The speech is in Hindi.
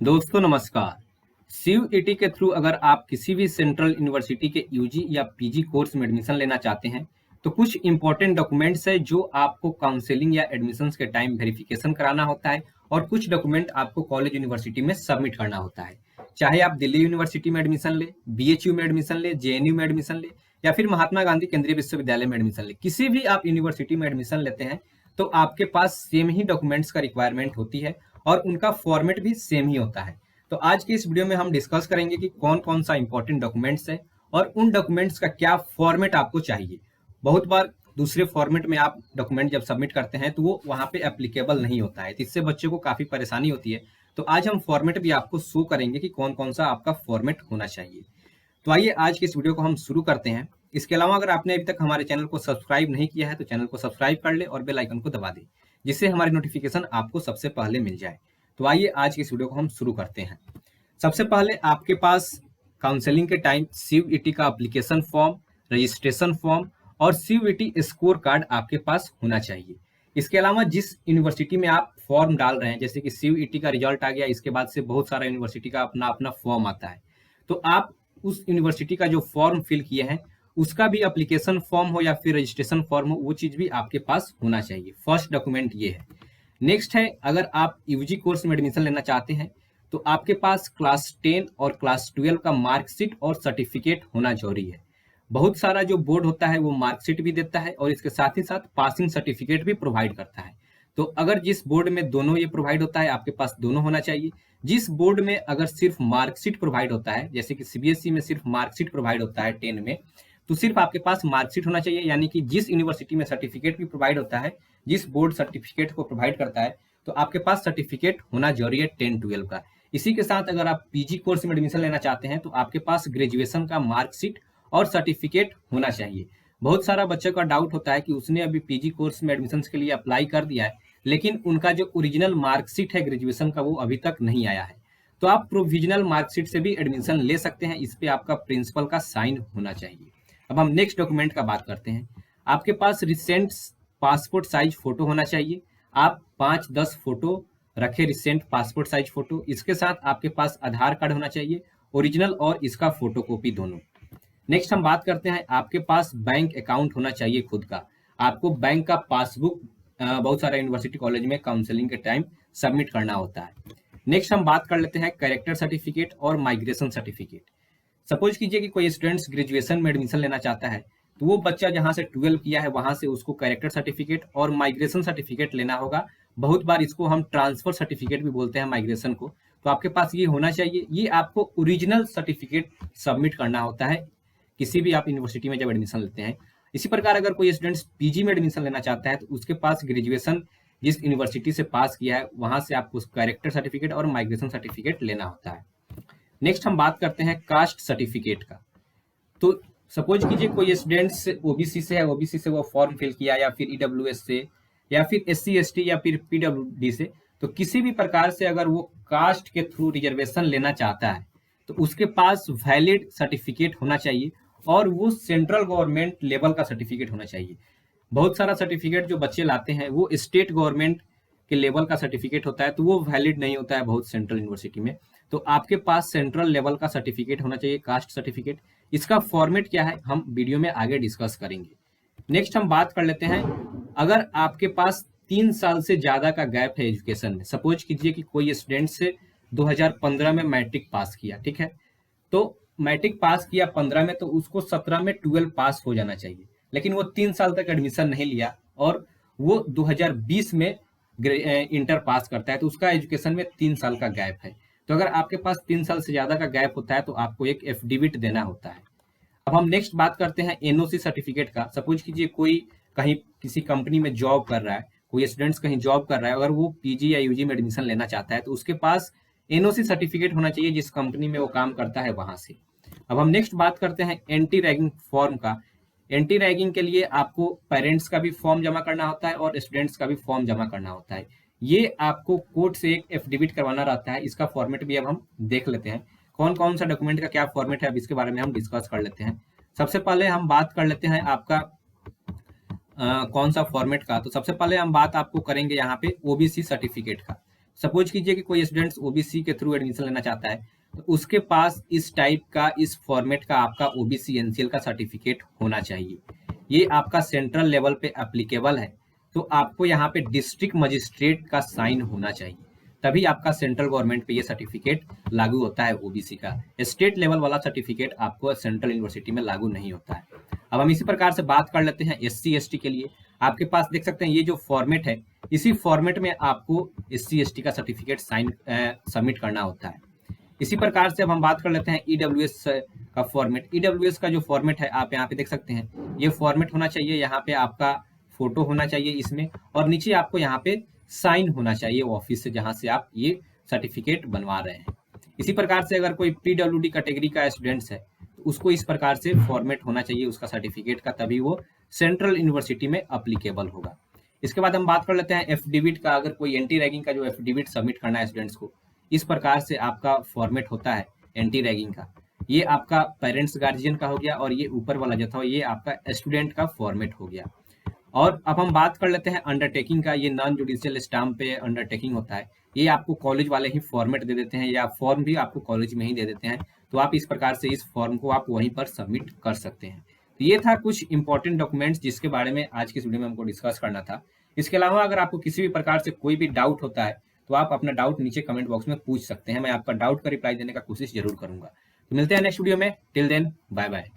दोस्तों नमस्कार। सीयूईटी के थ्रू अगर आप किसी भी सेंट्रल यूनिवर्सिटी के यूजी या पीजी कोर्स में एडमिशन लेना चाहते हैं तो कुछ इंपॉर्टेंट डॉक्यूमेंट्स है जो आपको काउंसलिंग या एडमिशन्स के टाइम वेरिफिकेशन कराना होता है और कुछ डॉक्यूमेंट आपको कॉलेज यूनिवर्सिटी में सबमिट करना होता है। चाहे आप दिल्ली यूनिवर्सिटी में एडमिशन ले, बीएचयू में एडमिशन ले, जेएनयू में एडमिशन ले या फिर महात्मा गांधी केंद्रीय विश्वविद्यालय में एडमिशन ले, किसी भी आप यूनिवर्सिटी में एडमिशन लेते हैं तो आपके पास सेम ही डॉक्यूमेंट्स का रिक्वायरमेंट होती है और उनका फॉर्मेट भी सेम ही होता है। तो आज की इस वीडियो में हम डिस्कस करेंगे कि कौन कौन सा इंपॉर्टेंट डॉक्यूमेंट्स है और उन डॉक्यूमेंट्स का क्या फॉर्मेट आपको चाहिए। बहुत बार दूसरे फॉर्मेट में आप डॉक्यूमेंट जब सबमिट करते हैं तो वो वहाँ पे एप्लीकेबल नहीं होता है, तो इससे बच्चों को काफ़ी परेशानी होती है। तो आज हम फॉर्मेट भी आपको शो करेंगे कि कौन कौन सा आपका फॉर्मेट होना चाहिए। तो आइए आज की इस वीडियो को हम शुरू करते हैं। इसके अलावा अगर आपने अभी तक हमारे चैनल को सब्सक्राइब नहीं किया है तो चैनल को सब्सक्राइब कर ले और बेल आइकन को दबा दे, जिससे हमारी नोटिफिकेशन आपको सबसे पहले मिल जाए। तो आइए आज की इस वीडियो को हम शुरू करते हैं। सबसे पहले आपके पास काउंसलिंग के टाइम सीयूईटी का एप्लीकेशन फॉर्म, रजिस्ट्रेशन फॉर्म और सीयूईटी स्कोर कार्ड आपके पास होना चाहिए। इसके अलावा जिस यूनिवर्सिटी में आप फॉर्म डाल रहे हैं, जैसे कि सीयूईटी का रिजल्ट आ गया, इसके बाद से बहुत सारा यूनिवर्सिटी का अपना अपना फॉर्म आता है, तो आप उस यूनिवर्सिटी का जो फॉर्म फिल किए हैं उसका भी एप्लीकेशन फॉर्म हो या फिर रजिस्ट्रेशन फॉर्म हो, वो चीज़ भी आपके पास होना चाहिए। फर्स्ट डॉक्यूमेंट ये है। नेक्स्ट है, अगर आप यूजी कोर्स में एडमिशन लेना चाहते हैं तो आपके पास क्लास 10 और क्लास 12 का मार्कशीट और सर्टिफिकेट होना जरूरी है। बहुत सारा जो बोर्ड होता है वो मार्कशीट भी देता है और इसके साथ ही साथ पासिंग सर्टिफिकेट भी प्रोवाइड करता है। तो अगर जिस बोर्ड में दोनों ये प्रोवाइड होता है, आपके पास दोनों होना चाहिए। जिस बोर्ड में अगर सिर्फ मार्कशीट प्रोवाइड होता है, जैसे कि सीबीएसई में सिर्फ मार्कशीट प्रोवाइड होता है 10 में, तो सिर्फ आपके पास मार्कशीट होना चाहिए। यानी कि जिस यूनिवर्सिटी में सर्टिफिकेट भी प्रोवाइड होता है, जिस बोर्ड सर्टिफिकेट को प्रोवाइड करता है, तो आपके पास सर्टिफिकेट होना जरूरी है 10-12 का। इसी के साथ अगर आप पीजी कोर्स में एडमिशन लेना चाहते हैं तो आपके पास ग्रेजुएशन का मार्कशीट और सर्टिफिकेट होना चाहिए। बहुत सारा बच्चों का डाउट होता है कि उसने अभी पीजी कोर्स में एडमिशन के लिए अप्लाई कर दिया है, लेकिन उनका जो ओरिजिनल मार्कशीट है ग्रेजुएशन का वो अभी तक नहीं आया है। तो आप प्रोविजनल मार्कशीट से भी एडमिशन ले सकते हैं। इस पे आपका प्रिंसिपल का साइन होना चाहिए। अब हम नेक्स्ट डॉक्यूमेंट का बात करते हैं। आपके पास रिसेंट पासपोर्ट साइज फोटो होना चाहिए। आप 5-10 फोटो रखे, रिसेंट पासपोर्ट साइज फोटो। इसके साथ आपके पास आधार कार्ड होना चाहिए, ओरिजिनल और इसका फोटोकॉपी दोनों। नेक्स्ट हम बात करते हैं, आपके पास बैंक अकाउंट होना चाहिए खुद का। आपको बैंक का पासबुक बहुत सारे यूनिवर्सिटी कॉलेज में काउंसलिंग के टाइम सबमिट करना होता है। नेक्स्ट हम बात कर लेते हैं कैरेक्टर सर्टिफिकेट और माइग्रेशन सर्टिफिकेट। सपोज कीजिए कि कोई स्टूडेंट्स ग्रेजुएशन में एडमिशन लेना चाहता है, तो वो बच्चा जहाँ से 12 किया है वहां से उसको कैरेक्टर सर्टिफिकेट और माइग्रेशन सर्टिफिकेट लेना होगा। बहुत बार इसको हम ट्रांसफर सर्टिफिकेट भी बोलते हैं माइग्रेशन को। तो आपके पास ये होना चाहिए। ये आपको ओरिजिनल सर्टिफिकेट सबमिट करना होता है किसी भी आप यूनिवर्सिटी में जब एडमिशन लेते हैं। इसी प्रकार अगर कोई स्टूडेंट्स पीजी में एडमिशन लेना चाहता है तो उसके पास ग्रेजुएशन जिस यूनिवर्सिटी से पास किया है वहां से आपको कैरेक्टर सर्टिफिकेट और माइग्रेशन सर्टिफिकेट लेना होता है। नेक्स्ट हम बात करते हैं कास्ट सर्टिफिकेट का। तो सपोज कीजिए कोई स्टूडेंट्स ओबीसी से है, ओबीसी से वो फॉर्म फिल किया या फिर ईडब्ल्यूएस से या फिर एससी एसटी या फिर पीडब्ल्यूडी से, तो किसी भी प्रकार से अगर वो कास्ट के थ्रू रिजर्वेशन लेना चाहता है तो उसके पास वैलिड सर्टिफिकेट होना चाहिए और वो सेंट्रल गवर्नमेंट लेवल का सर्टिफिकेट होना चाहिए। बहुत सारा सर्टिफिकेट जो बच्चे लाते हैं वो स्टेट गवर्नमेंट के लेवल का सर्टिफिकेट होता है, तो वो वैलिड नहीं होता है बहुत सेंट्रल यूनिवर्सिटी में। तो आपके पास सेंट्रल लेवल का सर्टिफिकेट होना चाहिए, कास्ट सर्टिफिकेट। इसका फॉर्मेट क्या है हम वीडियो में आगे डिस्कस करेंगे। नेक्स्ट हम बात कर लेते हैं, अगर आपके पास 3 साल से ज्यादा का गैप है एजुकेशन में। सपोज कीजिए कि कोई स्टूडेंट से 2015 में मैट्रिक पास किया, ठीक है, तो मैट्रिक पास किया 15 में, तो उसको 17 में 12 पास हो जाना चाहिए, लेकिन वो 3 साल तक एडमिशन नहीं लिया और वो 2020 में इंटर पास करता है, तो उसका एजुकेशन में 3 साल का गैप है। तो अगर आपके पास 3 साल से ज्यादा का गैप होता है तो आपको एक एफिडेविट देना होता है। अब हम नेक्स्ट बात करते हैं एनओसी सर्टिफिकेट का। सपोज कीजिए कोई कहीं किसी कंपनी में जॉब कर रहा है, कोई स्टूडेंट्स कहीं जॉब कर रहा है, अगर वो पीजी या यूजी में एडमिशन लेना चाहता है तो उसके पास एनओसी सर्टिफिकेट होना चाहिए जिस कंपनी में वो काम करता है वहां से। अब हम नेक्स्ट बात करते हैं एंटी रैगिंग फॉर्म का। एंटी रैगिंग के लिए आपको पेरेंट्स का भी फॉर्म जमा करना होता है और स्टूडेंट्स का भी फॉर्म जमा करना होता है। ये आपको कोर्ट से एक एफिडेविट करवाना रहता है। इसका फॉर्मेट भी अब हम देख लेते हैं, कौन कौन सा डॉक्यूमेंट का क्या फॉर्मेट है, अब इसके बारे में हम डिस्कस कर लेते हैं। सबसे पहले हम बात कर लेते हैं आपका कौन सा फॉर्मेट का। तो सबसे पहले हम बात आपको करेंगे यहाँ पे ओबीसी सर्टिफिकेट का। सपोज कीजिए कि कोई स्टूडेंट्स ओबीसी के थ्रू एडमिशन लेना चाहता है, तो उसके पास इस टाइप का, इस फॉर्मेट का आपका ओबीसी एनसीएल का सर्टिफिकेट होना चाहिए। ये आपका सेंट्रल लेवल पे एप्लीकेबल है, तो आपको यहाँ पे डिस्ट्रिक्ट मजिस्ट्रेट का साइन होना चाहिए, तभी आपका सेंट्रल गवर्नमेंट पे ये सर्टिफिकेट लागू होता है ओबीसी का। स्टेट लेवल वाला सर्टिफिकेट आपको सेंट्रल यूनिवर्सिटी में लागू नहीं होता है। अब हम इसी प्रकार से बात कर लेते हैं एससी एसटी के लिए। आपके पास देख सकते हैं ये जो फॉर्मेट है, इसी फॉर्मेट में आपको एससी एसटी का सर्टिफिकेट सबमिट करना होता है। इसी प्रकार से अब हम बात कर लेते हैं ईडब्ल्यूएस का फॉर्मेट। ईडब्ल्यूएस का जो फॉर्मेट है आप यहाँ पे देख सकते हैं, ये फॉर्मेट होना चाहिए, यहाँ पे आपका फोटो होना चाहिए इसमें, और नीचे आपको यहाँ पे साइन होना चाहिए ऑफिस से जहाँ से आप ये सर्टिफिकेट बनवा रहे हैं। इसी प्रकार से अगर कोई पीडब्ल्यूडी कैटेगरी का स्टूडेंट्स है, तो उसको इस प्रकार से फॉर्मेट होना चाहिए उसका सर्टिफिकेट का, तभी वो सेंट्रल यूनिवर्सिटी में अप्लीकेबल होगा। इसके बाद हम बात कर लेते हैं एफिडेविट का। अगर कोई एंटी रैगिंग का जो एफिडेविट सबमिट करना है स्टूडेंट्स को, इस प्रकार से आपका फॉर्मेट होता है एंटी रैगिंग का। ये आपका पेरेंट्स गार्जियन का हो गया, और ये ऊपर वाला जो था ये आपका स्टूडेंट का फॉर्मेट हो गया। और अब हम बात कर लेते हैं अंडरटेकिंग का। ये नॉन जुडिशियल स्टाम्प पे अंडरटेकिंग होता है, ये आपको कॉलेज वाले ही फॉर्मेट दे देते हैं, या फॉर्म भी आपको कॉलेज में ही दे देते हैं, तो आप इस प्रकार से इस फॉर्म को आप वहीं पर सबमिट कर सकते हैं। तो ये था कुछ इंपॉर्टेंट डॉक्यूमेंट्स जिसके बारे में आज की वीडियो में हमको डिस्कस करना था। इसके अलावा अगर आपको किसी भी प्रकार से कोई भी डाउट होता है, तो आप अपना डाउट नीचे कमेंट बॉक्स में पूछ सकते हैं, मैं आपका डाउट का रिप्लाई देने का कोशिश जरूर करूंगा। तो मिलते हैं नेक्स्ट वीडियो में, टिल देन बाय बाय।